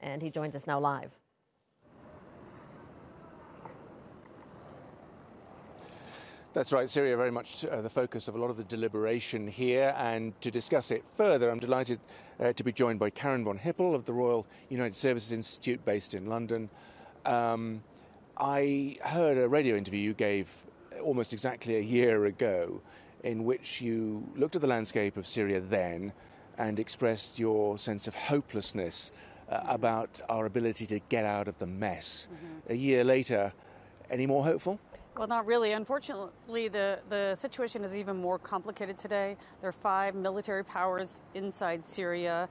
and he joins us now live. That's right, Syria very much the focus of a lot of the deliberation here, and to discuss it further, I'm delighted to be joined by Karin von Hippel of the Royal United Services Institute based in London. I heard a radio interview you gave almost exactly a year ago in which you looked at the landscape of Syria then and expressed your sense of hopelessness about our ability to get out of the mess. A year later, any more hopeful? Well, not really. Unfortunately, the situation is even more complicated today. There are 5 military powers inside Syria,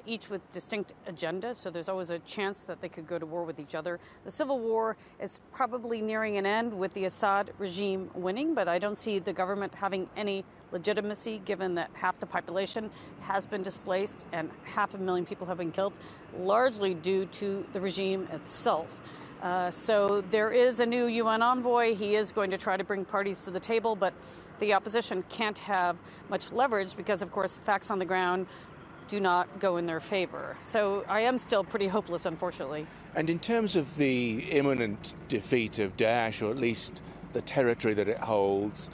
each with distinct agendas, so there's always a chance that they could go to war with each other. The civil war is probably nearing an end with the Assad regime winning, but I don't see the government having any legitimacy given that half the population has been displaced and 500,000 people have been killed, largely due to the regime itself. So there is a new UN envoy. He is going to try to bring parties to the table, but the opposition can't have much leverage because, of course, facts on the ground do not go in their favor. So I am still pretty hopeless, unfortunately. And in terms of the imminent defeat of Daesh, or at least the territory that it holds,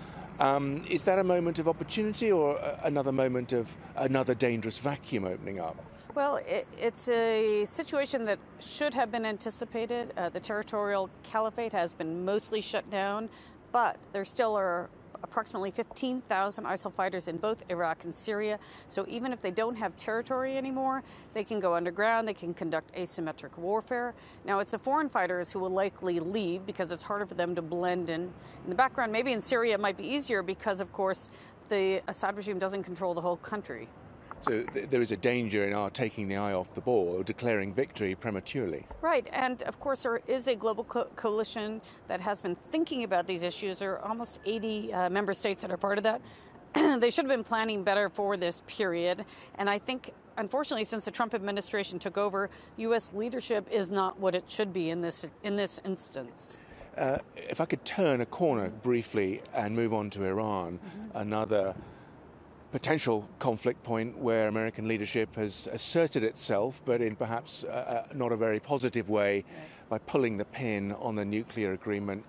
is that a moment of opportunity or another moment of another dangerous vacuum opening up? Well, it's a situation that should have been anticipated. The territorial caliphate has been mostly shut down, but there still are approximately 15,000 ISIL fighters in both Iraq and Syria. So even if they don't have territory anymore, they can go underground, they can conduct asymmetric warfare. Now, it's the foreign fighters who will likely leave because it's harder for them to blend in the background. Maybe in Syria it might be easier because, of course, the Assad regime doesn't control the whole country. So there is a danger in our taking the eye off the ball or declaring victory prematurely. Right, and of course there is a global coalition that has been thinking about these issues. There are almost 80 member states that are part of that. They should have been planning better for this period, and I think, unfortunately, since the Trump administration took over, U.S. leadership is not what it should be in this instance. If I could turn a corner briefly and move on to Iran, another potential conflict point where American leadership has asserted itself, but in perhaps not a very positive way, by pulling the pin on the nuclear agreement.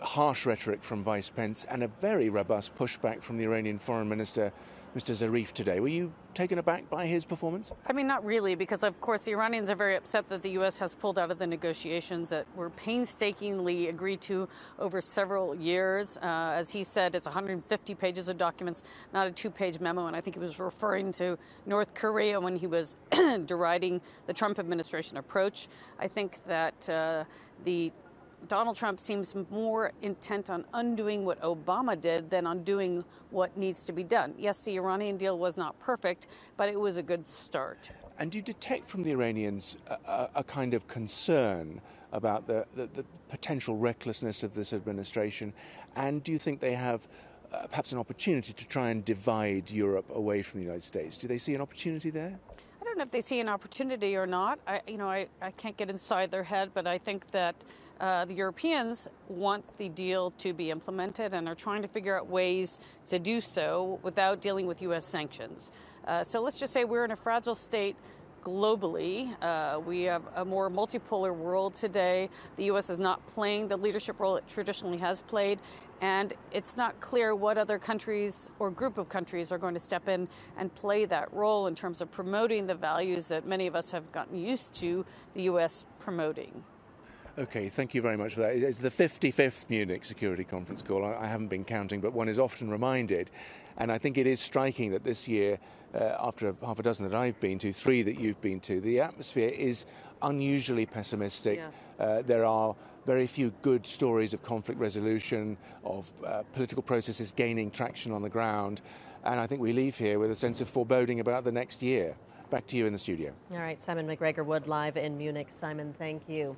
Harsh rhetoric from Vice Pence and a very robust pushback from the Iranian Foreign Minister, Mr. Zarif, today. Were you taken aback by his performance? I mean, not really, because, of course, the Iranians are very upset that the U.S. has pulled out of the negotiations that were painstakingly agreed to over several years. As he said, it's 150 pages of documents, not a 2-page memo, and I think he was referring to North Korea when he was deriding the Trump administration approach. I think that Donald Trump seems more intent on undoing what Obama did than on doing what needs to be done. Yes, the Iranian deal was not perfect, but it was a good start. And do you detect from the Iranians a kind of concern about the potential recklessness of this administration? And do you think they have perhaps an opportunity to try and divide Europe away from the United States? Do they see an opportunity there? I don't know if they see an opportunity or not. I can't get inside their head, but I think that the Europeans want the deal to be implemented and are trying to figure out ways to do so without dealing with U.S. sanctions. So let's just say we're in a fragile state globally. We have a more multipolar world today. The U.S. is not playing the leadership role it traditionally has played, and it's not clear what other countries or group of countries are going to step in and play that role in terms of promoting the values that many of us have gotten used to the U.S. promoting. Okay, thank you very much for that. It's the 55th Munich Security Conference call. I haven't been counting, but one is often reminded. And I think it is striking that this year, after half a dozen that I've been to, 3 that you've been to, the atmosphere is unusually pessimistic. Yeah. There are very few good stories of conflict resolution, of political processes gaining traction on the ground. And I think we leave here with a sense of foreboding about the next year. Back to you in the studio. All right, Simon McGregor-Wood live in Munich. Simon, thank you.